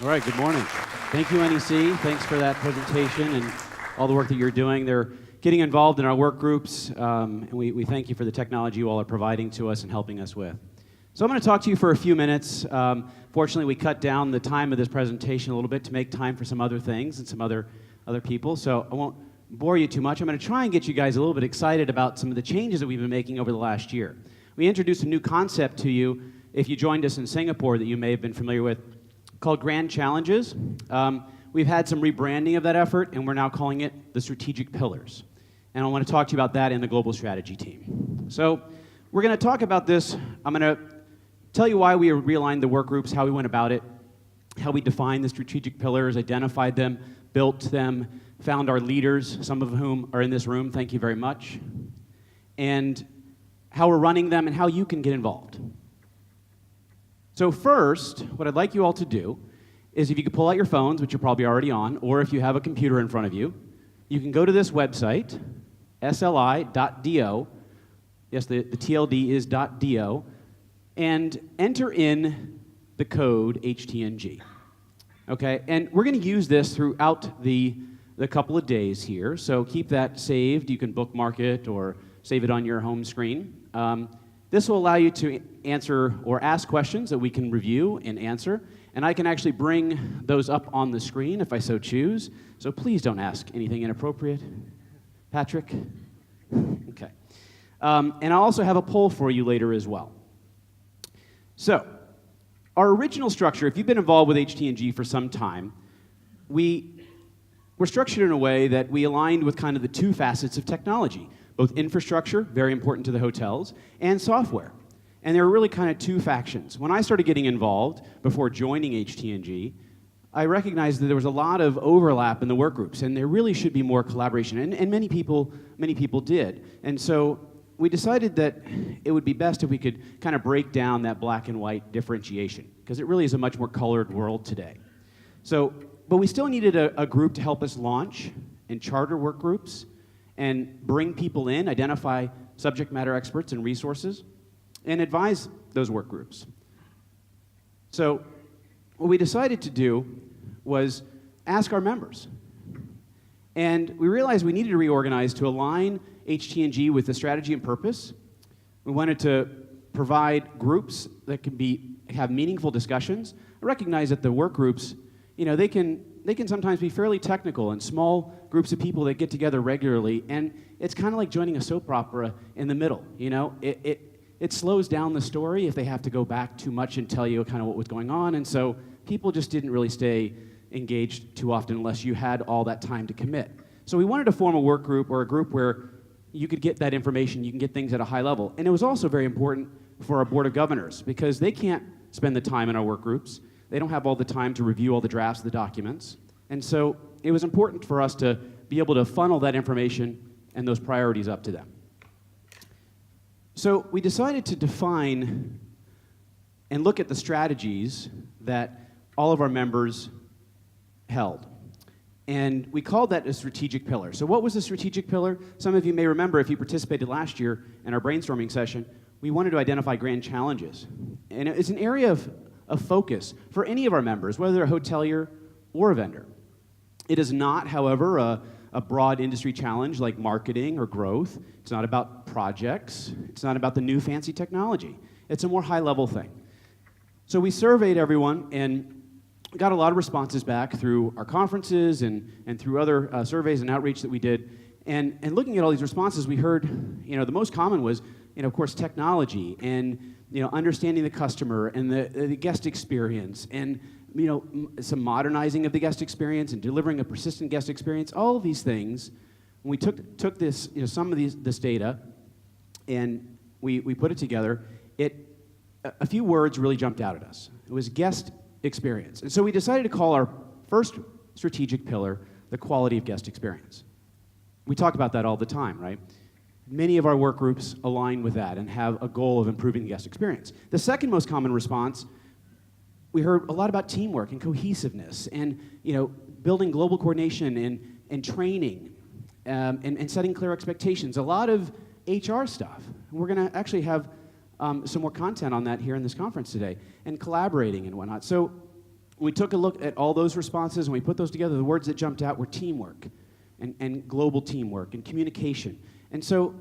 All right, good morning. Thank you, NEC. Thanks for that presentation and all the work that you're doing. They're getting involved in our work groups, and we thank you for the technology you all are providing to us and helping us with. So I'm going to talk to you for a few minutes. Fortunately, we cut down the time of this presentation a little bit to make time for some other things and some other people, so I won't bore you too much. I'm going to try and get you guys a little bit excited about some of the changes that we've been making over the last year. We introduced a new concept to you, if you joined us in Singapore, that you may have been familiar with, called Grand Challenges. We've had some rebranding of that effort, and we're now calling it the Strategic Pillars. And I want to talk to you about that in the Global Strategy team. So we're going to talk about this. I'm going to tell you why we realigned the work groups, how we went about it, how we defined the strategic pillars, identified them, built them, found our leaders, some of whom are in this room, thank you very much, and how we're running them and how you can get involved. So first, what I'd like you all to do is if you could pull out your phones, which you're probably already on, or if you have a computer in front of you, you can go to this website, sli.do, yes, the TLD is .do, and enter in the code HTNG. Okay, and we're going to use this throughout the couple of days here, so keep that saved. You can bookmark it or save it on your home screen. This will allow you to answer or ask questions that we can review and answer, and I can actually bring those up on the screen if I so choose, so please don't ask anything inappropriate. Patrick? Okay. And I'll also have a poll for you later as well. So, our original structure, if you've been involved with HT&G for some time, we're structured in a way that we aligned with kind of the two facets of technology, both infrastructure, very important to the hotels, and software. And there were really kind of two factions. When I started getting involved before joining HT&G, I recognized that there was a lot of overlap in the work groups, and there really should be more collaboration, and many people did. And so we decided that it would be best if we could kind of break down that black and white differentiation, because it really is a much more colored world today. So, but we still needed a group to help us launch and charter work groups and bring people in, identify subject matter experts and resources, and advise those work groups. So what we decided to do was ask our members. And we realized we needed to reorganize to align HT&G with the strategy and purpose. We wanted to provide groups that can have meaningful discussions. I recognize that the work groups, they can sometimes be fairly technical and small groups of people that get together regularly, and it's kind of like joining a soap opera in the middle. It slows down the story if they have to go back too much and tell you kind of what was going on, and so people just didn't really stay engaged too often unless you had all that time to commit. So we wanted to form a work group or a group where you could get that information, you can get things at a high level. And it was also very important for our Board of Governors because they can't spend the time in our work groups. They don't have all the time to review all the drafts of the documents. And so it was important for us to be able to funnel that information and those priorities up to them. So we decided to define and look at the strategies that all of our members held. And we called that a strategic pillar. So what was the strategic pillar? Some of you may remember if you participated last year in our brainstorming session, we wanted to identify grand challenges. And it's an area of focus for any of our members, whether they're a hotelier or a vendor. It is not, however, a broad industry challenge like marketing or growth. It's not about projects. It's not about the new fancy technology. It's a more high-level thing. So we surveyed everyone and got a lot of responses back through our conferences and through other surveys and outreach that we did. And looking at all these responses, we heard, the most common was, of course, technology and, understanding the customer and the guest experience and, some modernizing of the guest experience and delivering a persistent guest experience. All of these things, when we took this, some of this data and we put it together, a few words really jumped out at us. It was guest experience. And so we decided to call our first strategic pillar the quality of guest experience. We talk about that all the time, right? Many of our work groups align with that and have a goal of improving the guest experience. The second most common response, we heard a lot about teamwork and cohesiveness and building global coordination and training and setting clear expectations. A lot of HR stuff. We're going to actually have some more content on that here in this conference today, and collaborating and whatnot. So we took a look at all those responses and we put those together. The words that jumped out were teamwork and global teamwork and communication. And so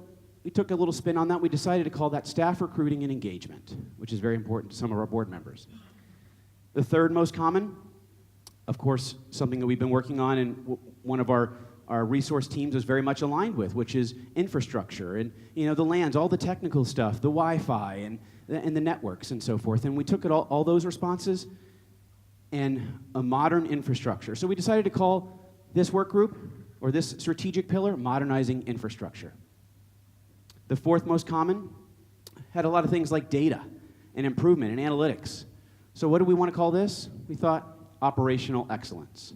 we took a little spin on that. We decided to call that staff recruiting and engagement, which is very important to some of our board members. The third most common, of course, something that we've been working on and one of our resource teams is very much aligned with, which is infrastructure and the LANs, all the technical stuff, the Wi-Fi and the networks and so forth. And we took all those responses and a modern infrastructure. So we decided to call this work group, or this strategic pillar, modernizing infrastructure. The fourth most common had a lot of things like data and improvement and analytics. So what do we want to call this? We thought operational excellence.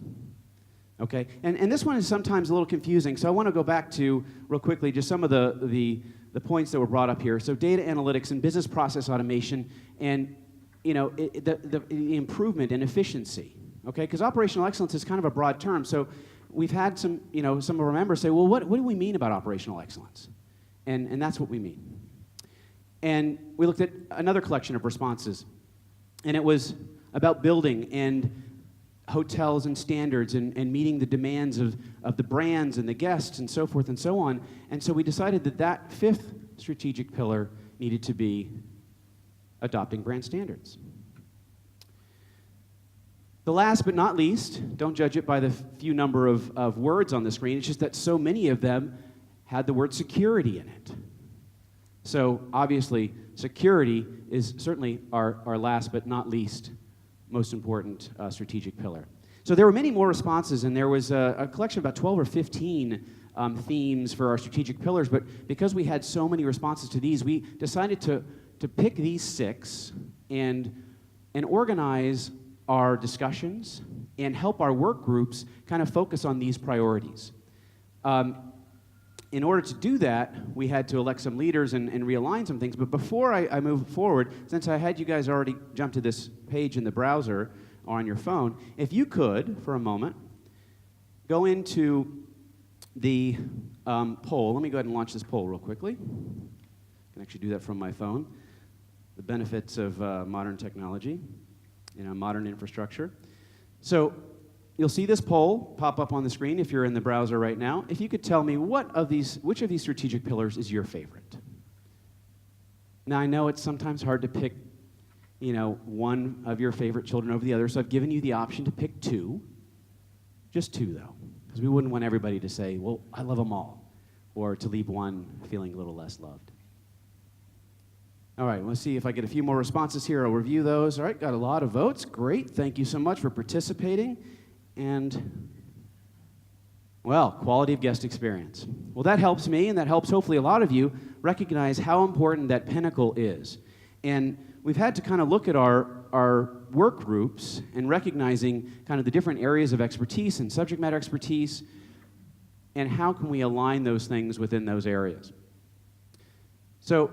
Okay, and this one is sometimes a little confusing, so I want to go back to, real quickly, just some of the points that were brought up here. So data analytics and business process automation and the improvement and efficiency, okay? Because operational excellence is kind of a broad term. So we've had some of our members say, well, what do we mean about operational excellence? And that's what we mean. And we looked at another collection of responses, and it was about building and hotels and standards and meeting the demands of the brands and the guests and so forth and so on. And so we decided that fifth strategic pillar needed to be adopting brand standards. The last but not least, don't judge it by the few number of words on the screen, it's just that so many of them had the word security in it. So obviously, security is certainly our last but not least most important strategic pillar. So there were many more responses, and there was a collection of about 12 or 15 themes for our strategic pillars, but because we had so many responses to these, we decided to pick these 6 and organize our discussions and help our work groups kind of focus on these priorities. In order to do that, we had to elect some leaders and realign some things. But before I move forward, since I had you guys already jump to this page in the browser or on your phone, if you could, for a moment, go into the poll. Let me go ahead and launch this poll real quickly. I can actually do that from my phone. The benefits of modern technology in a modern infrastructure. So you'll see this poll pop up on the screen if you're in the browser right now. If you could tell me which of these strategic pillars is your favorite? Now I know it's sometimes hard to pick, one of your favorite children over the other, so I've given you the option to pick 2. Just 2 though, because we wouldn't want everybody to say, well, I love them all, or to leave one feeling a little less loved. All right, let's see if I get a few more responses here. I'll review those. All right, got a lot of votes. Great, thank you so much for participating. And, well, quality of guest experience. Well, that helps me, and that helps hopefully a lot of you recognize how important that pinnacle is. And we've had to kind of look at our work groups and recognizing kind of the different areas of expertise and subject matter expertise, and how can we align those things within those areas. So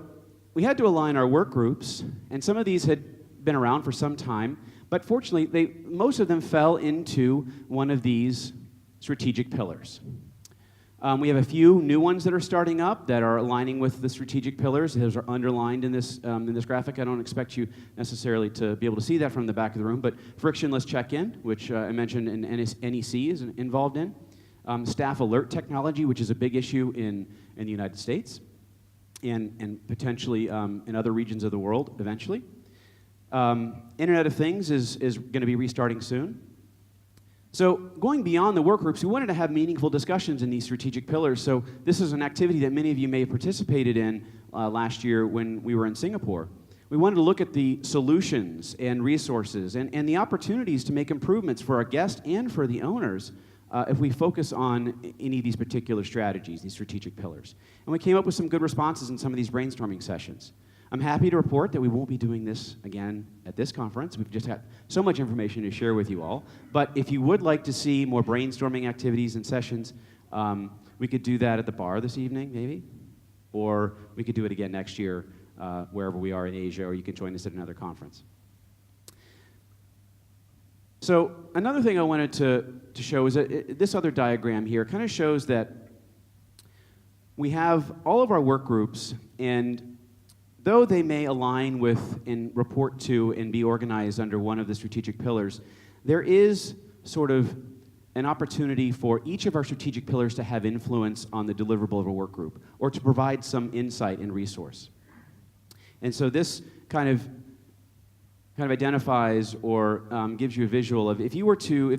we had to align our work groups, and some of these had been around for some time, but fortunately, most of them fell into one of these strategic pillars. We have a few new ones that are starting up that are aligning with the strategic pillars. Those are underlined in this graphic. I don't expect you necessarily to be able to see that from the back of the room, but frictionless check-in, which I mentioned in NEC is involved in. Staff alert technology, which is a big issue in the United States and potentially in other regions of the world eventually. Internet of Things is going to be restarting soon. So going beyond the work groups, we wanted to have meaningful discussions in these strategic pillars. So this is an activity that many of you may have participated in last year when we were in Singapore. We wanted to look at the solutions and resources and the opportunities to make improvements for our guests and for the owners if we focus on any of these particular strategies, these strategic pillars. And we came up with some good responses in some of these brainstorming sessions. I'm happy to report that we won't be doing this again at this conference. We've just got so much information to share with you all. But if you would like to see more brainstorming activities and sessions, we could do that at the bar this evening, maybe. Or we could do it again next year, wherever we are in Asia, or you can join us at another conference. So another thing I wanted to show is that this other diagram here kind of shows that we have all of our work groups, and though they may align with and report to and be organized under one of the strategic pillars, there is sort of an opportunity for each of our strategic pillars to have influence on the deliverable of a work group, or to provide some insight and resource. And so this kind of identifies or gives you a visual of if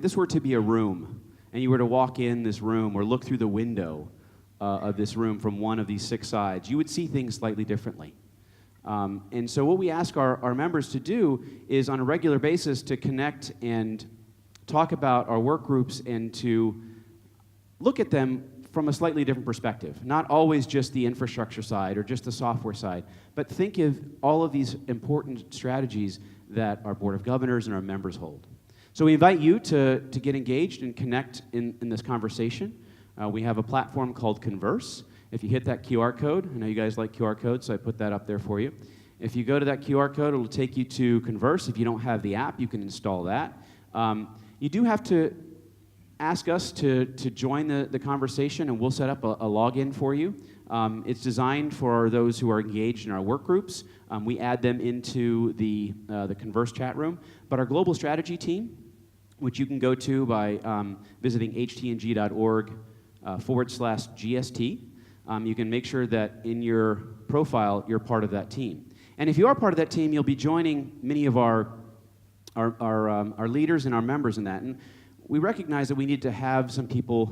this were to be a room, and you were to walk in this room or look through the window of this room from one of these 6 sides, you would see things slightly differently. And so what we ask our members to do is on a regular basis to connect and talk about our work groups and to look at them from a slightly different perspective. Not always just the infrastructure side or just the software side, but think of all of these important strategies that our Board of Governors and our members hold. So we invite you to get engaged and connect in this conversation. We have a platform called Converse. If you hit that QR code, I know you guys like QR codes, so I put that up there for you. If you go to that QR code, it'll take you to Converse. If you don't have the app, you can install that. You do have to ask us to join the conversation, and we'll set up a login for you. It's designed for those who are engaged in our work groups. We add them into the Converse chat room. But our global strategy team, which you can go to by visiting htng.org/GST, you can make sure that in your profile you're part of that team. And if you are part of that team, you'll be joining many of our leaders and our members in that. And we recognize that we need to have some people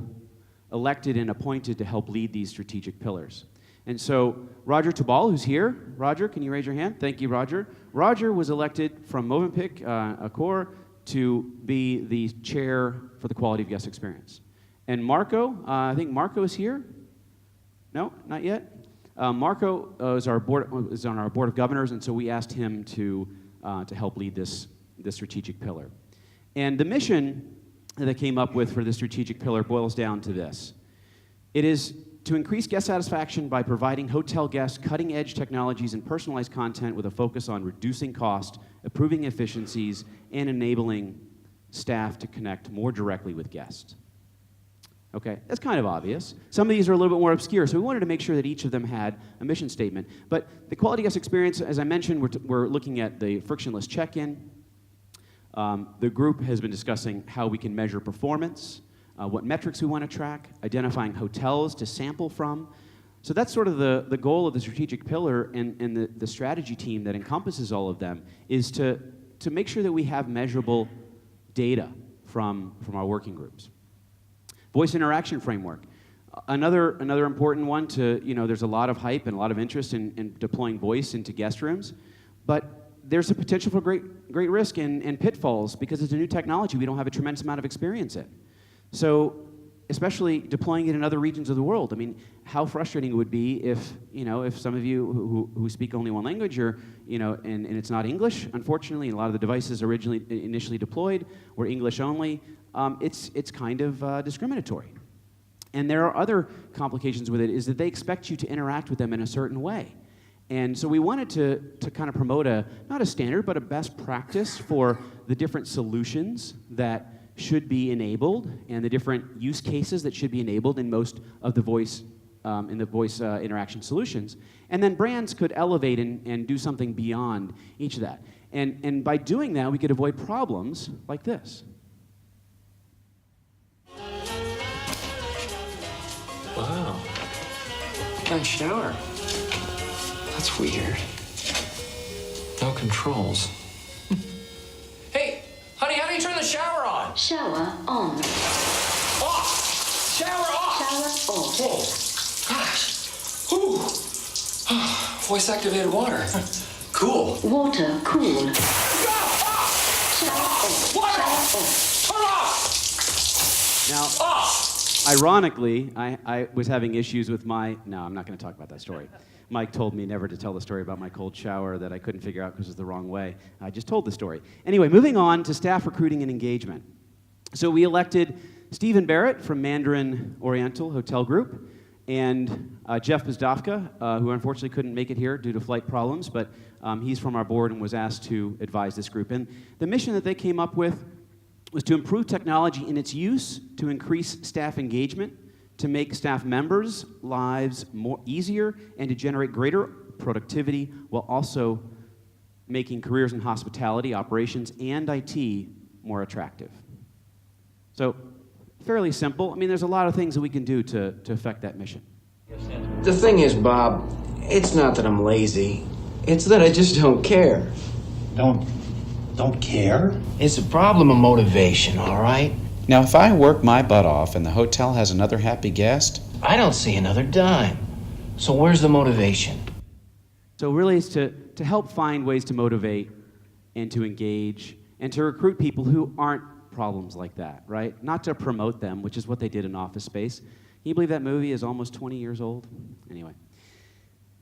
elected and appointed to help lead these strategic pillars. And so Roger Tubal, who's here. Roger, can you raise your hand? Thank you, Roger. Roger was elected from Movenpick Accor to be the chair for the quality of guest experience. And Marco, I think Marco is here. No, not yet. Marco is on our board of governors, and so we asked him to help lead this strategic pillar. And the mission that they came up with for the strategic pillar boils down to this. It is to increase guest satisfaction by providing hotel guests cutting-edge technologies and personalized content with a focus on reducing cost, improving efficiencies, and enabling staff to connect more directly with guests. Okay, that's kind of obvious. Some of these are a little bit more obscure, so we wanted to make sure that each of them had a mission statement. But the quality guest experience, as I mentioned, we're looking at the frictionless check-in. The group has been discussing how we can measure performance, what metrics we want to track, identifying hotels to sample from. So that's sort of the goal of the strategic pillar, and the strategy team that encompasses all of them is to make sure that we have measurable data from our working groups. Voice interaction framework. Another important one there's a lot of hype and a lot of interest in deploying voice into guest rooms, but there's a potential for great risk and pitfalls because it's a new technology we don't have a tremendous amount of experience in. So, especially deploying it in other regions of the world. I mean, how frustrating it would be if some of you who speak only one language, and it's not English, unfortunately, and a lot of the devices initially deployed were English only. It's kind of discriminatory. And there are other complications with it, is that they expect you to interact with them in a certain way. And so we wanted to kind of promote not a standard, but a best practice for the different solutions that should be enabled and the different use cases that should be enabled in most of the voice interaction solutions. And then brands could elevate and do something beyond each of that. And by doing that, we could avoid problems like this. Wow. Nice shower. That's weird. No controls. Hey, honey, how do you turn the shower on? Shower on. Off! Shower off! Shower off. Whoa. Gosh. Whew. Voice-activated water. Cool. Water cool. Shower off! Water off! Turn off! Now, Off! ironically, I was having issues with no, I'm not going to talk about that story. Mike told me never to tell the story about my cold shower that I couldn't figure out because it was the wrong way. I just told the story. Anyway, moving on to staff recruiting and engagement. So we elected Stephen Barrett from Mandarin Oriental Hotel Group and Jeff Pozdovka, who unfortunately couldn't make it here due to flight problems, but he's from our board and was asked to advise this group. And the mission that they came up with was to improve technology in its use to increase staff engagement, to make staff members' lives more easier, and to generate greater productivity while also making careers in hospitality, operations, and IT more attractive. So, fairly simple. I mean, there's a lot of things that we can do to affect that mission. The thing is, Bob, it's not that I'm lazy. It's that I just don't care. Don't care? It's a problem of motivation, all right? Now, if I work my butt off and the hotel has another happy guest, I don't see another dime. So where's the motivation? So really it's to help find ways to motivate and to engage and to recruit people who aren't problems like that, right? Not to promote them, which is what they did in Office Space. Can you believe that movie is almost 20 years old? Anyway.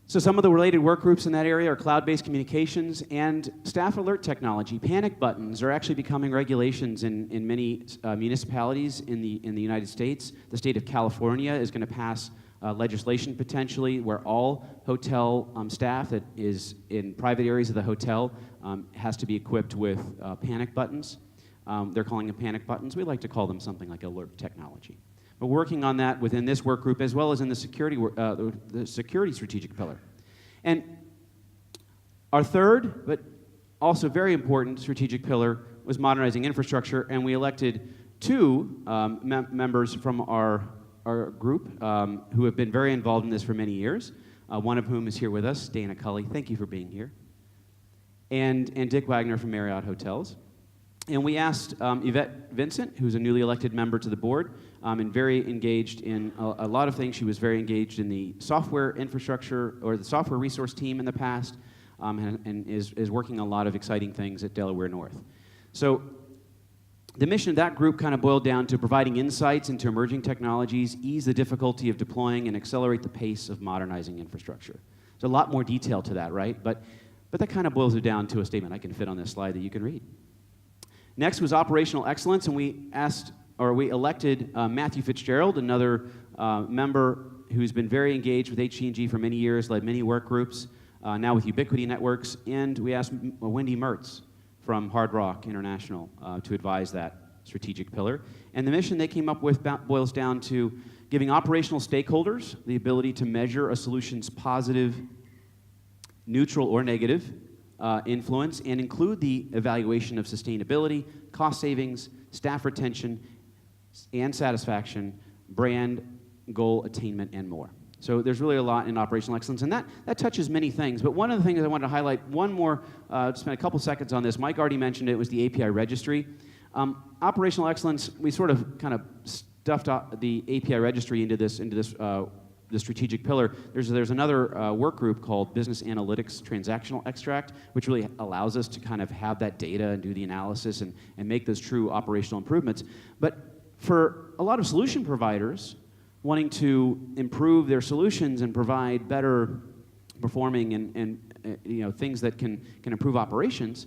So some of the related work groups in that area are cloud-based communications and staff alert technology. Panic buttons are actually becoming regulations in many municipalities in the United States. The state of California is going to pass legislation potentially where all hotel staff that is in private areas of the hotel has to be equipped with panic buttons. They're calling them panic buttons. We like to call them something like alert technology. But we're working on that within this work group as well as in the security strategic pillar. And our third, but also very important strategic pillar was modernizing infrastructure, and we elected two members from our group who have been very involved in this for many years, one of whom is here with us, Dana Cully. Thank you for being here. And Dick Wagner from Marriott Hotels. And we asked Yvette Vincent, who's a newly elected member to the board, and very engaged in a lot of things. She was very engaged in the software infrastructure or the software resource team in the past, and is working on a lot of exciting things at Delaware North. So the mission of that group kind of boiled down to providing insights into emerging technologies, ease the difficulty of deploying, and accelerate the pace of modernizing infrastructure. There's a lot more detail to that, right? But that kind of boils it down to a statement I can fit on this slide that you can read. Next was operational excellence, and we elected Matthew Fitzgerald, another member who's been very engaged with HT&G for many years, led many work groups, now with Ubiquity Networks, and we asked Wendy Mertz from Hard Rock International to advise that strategic pillar. And the mission they came up with boils down to giving operational stakeholders the ability to measure a solution's positive, neutral, or negative influence, and include the evaluation of sustainability, cost savings, staff retention, and satisfaction, brand, goal attainment, and more. So there's really a lot in operational excellence, and that touches many things. But one of the things I wanted to highlight, one more, spend a couple seconds on this. Mike already mentioned it, was the API registry. Operational excellence, we sort of kind of stuffed the API registry into this the strategic pillar. There's another work group called Business Analytics Transactional Extract, which really allows us to kind of have that data and do the analysis and make those true operational improvements. But for a lot of solution providers wanting to improve their solutions and provide better performing and things that can improve operations,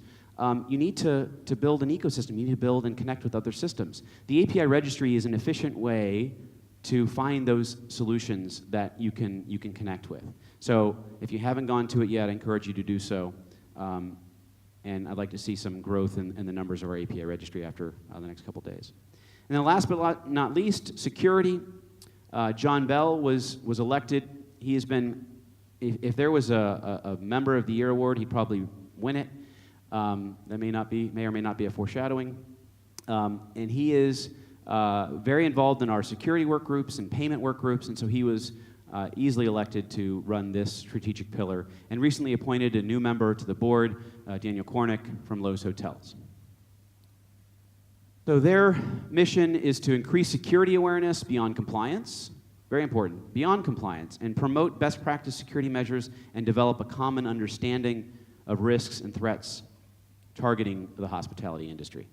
you need to build an ecosystem. You need to build and connect with other systems. The API registry is an efficient way to find those solutions that you can connect with. So if you haven't gone to it yet, I encourage you to do so. And I'd like to see some growth in the numbers of our API registry after the next couple days. And then last but not least, security. John Bell was elected. He has been, if there was a Member of the Year award, he'd probably win it. That may or may not be a foreshadowing. And he is very involved in our security work groups and payment work groups, and so he was easily elected to run this strategic pillar, and recently appointed a new member to the board, Daniel Kornick from Lowe's Hotels. So their mission is to increase security awareness beyond compliance, very important, beyond compliance, and promote best practice security measures and develop a common understanding of risks and threats targeting the hospitality industry.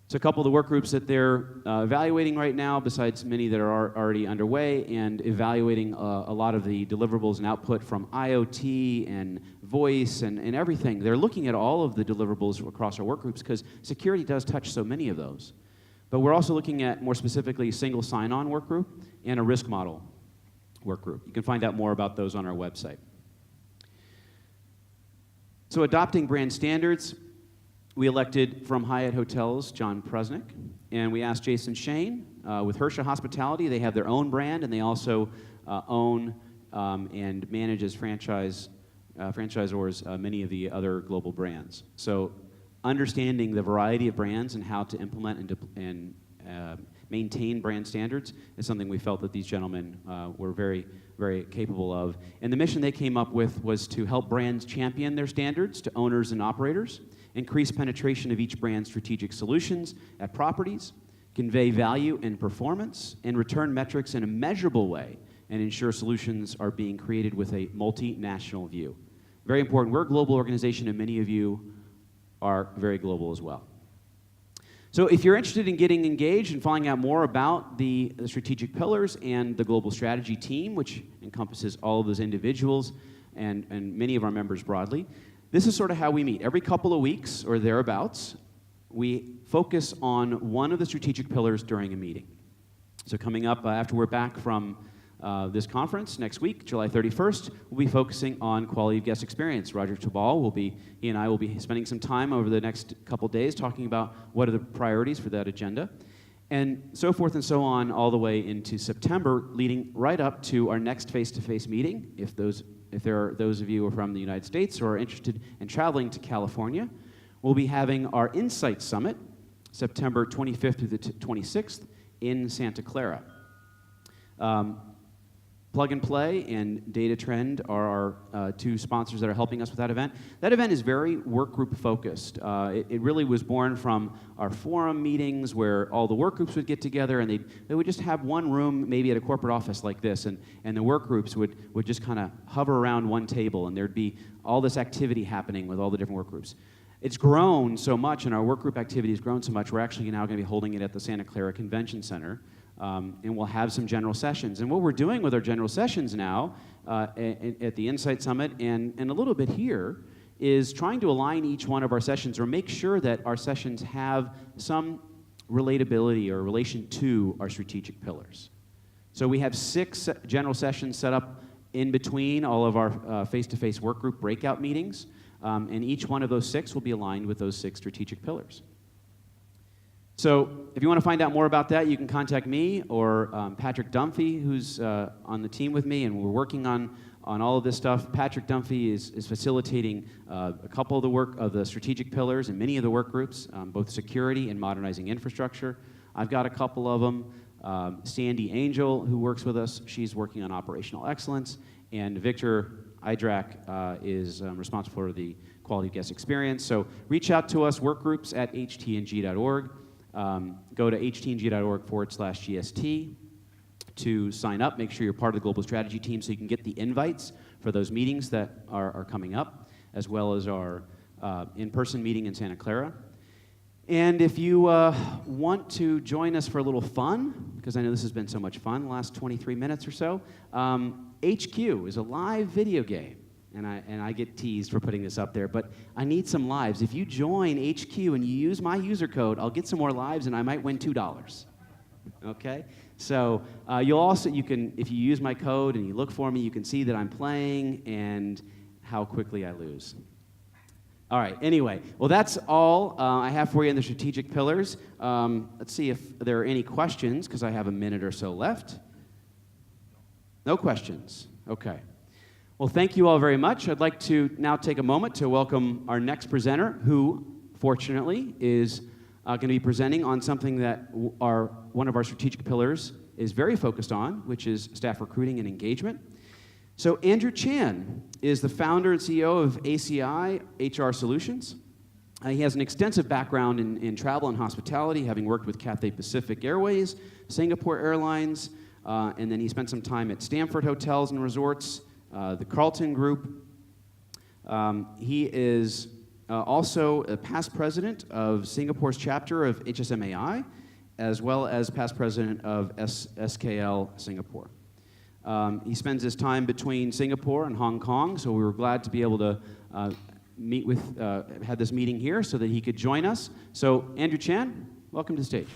So a couple of the work groups that they're evaluating right now, besides many that are already underway, and evaluating a lot of the deliverables and output from IoT and voice and everything. They're looking at all of the deliverables across our work groups because security does touch so many of those. But we're also looking at, more specifically, single sign-on work group and a risk model work group. You can find out more about those on our website. So adopting brand standards, we elected from Hyatt Hotels, John Prusnick, and we asked Jason Shane with Hersha Hospitality. They have their own brand, and they also own and manage as franchisors many of the other global brands. So understanding the variety of brands and how to implement and maintain brand standards is something we felt that these gentlemen were very, very capable of. And the mission they came up with was to help brands champion their standards to owners and operators, increase penetration of each brand's strategic solutions at properties, convey value and performance, and return metrics in a measurable way, and ensure solutions are being created with a multinational view. Very important. We're a global organization, and many of you are very global as well. So if you're interested in getting engaged and finding out more about the strategic pillars and the global strategy team, which encompasses all of those individuals and many of our members broadly, this is sort of how we meet. Every couple of weeks or thereabouts, we focus on one of the strategic pillars during a meeting. So coming up after we're back from this conference next week, July 31st, we'll be focusing on quality of guest experience. Roger Tabal he and I will be spending some time over the next couple days talking about what are the priorities for that agenda, and so forth and so on all the way into September, leading right up to our next face-to-face meeting. If there are those of you who are from the United States or are interested in traveling to California, we'll be having our Insight Summit, September 25th through the 26th in Santa Clara. Plug and Play and Data Trend are our two sponsors that are helping us with that event. That event is very work group focused. It really was born from our forum meetings where all the work groups would get together, and they would just have one room, maybe at a corporate office like this, and the work groups would just kind of hover around one table, and there'd be all this activity happening with all the different work groups. It's grown so much, and our work group activity has grown so much, we're actually now going to be holding it at the Santa Clara Convention Center. And we'll have some general sessions. And what we're doing with our general sessions now at the Insight Summit and a little bit here is trying to align each one of our sessions or make sure that our sessions have some relatability or relation to our strategic pillars. So we have 6 general sessions set up in between all of our face-to-face work group breakout meetings, and each one of those 6 will be aligned with those 6 strategic pillars. So if you want to find out more about that, you can contact me or Patrick Dunphy, who's on the team with me, and we're working on all of this stuff. Patrick Dunphy is facilitating a couple of the work of the strategic pillars and many of the work groups, both security and modernizing infrastructure. I've got a couple of them. Sandy Angel, who works with us, she's working on operational excellence, and Victor Idrak is responsible for the quality of guest experience. So reach out to us, work groups at htng.org. Go to htng.org/GST to sign up. Make sure you're part of the global strategy team so you can get the invites for those meetings that are coming up, as well as our in-person meeting in Santa Clara. And if you want to join us for a little fun, because I know this has been so much fun the last 23 minutes or so, HQ is a live video game. And I get teased for putting this up there, but I need some lives. If you join HQ and you use my user code, I'll get some more lives, and I might win $2. Okay? So you can, if you use my code and you look for me, you can see that I'm playing and how quickly I lose. All right. Anyway, well, that's all I have for you in the strategic pillars. Let's see if there are any questions, because I have a minute or so left. No questions. Okay. Well, thank you all very much. I'd like to now take a moment to welcome our next presenter, who, fortunately, is going to be presenting on something that one of our strategic pillars is very focused on, which is staff recruiting and engagement. So Andrew Chan is the founder and CEO of ACI HR Solutions. He has an extensive background in travel and hospitality, having worked with Cathay Pacific Airways, Singapore Airlines, and then he spent some time at Stanford Hotels and Resorts, the Carlton Group. He is also a past president of Singapore's chapter of HSMAI, as well as past president of SKL Singapore. He spends his time between Singapore and Hong Kong, so we were glad to be able to have this meeting here so that he could join us. So, Andrew Chan, welcome to the stage.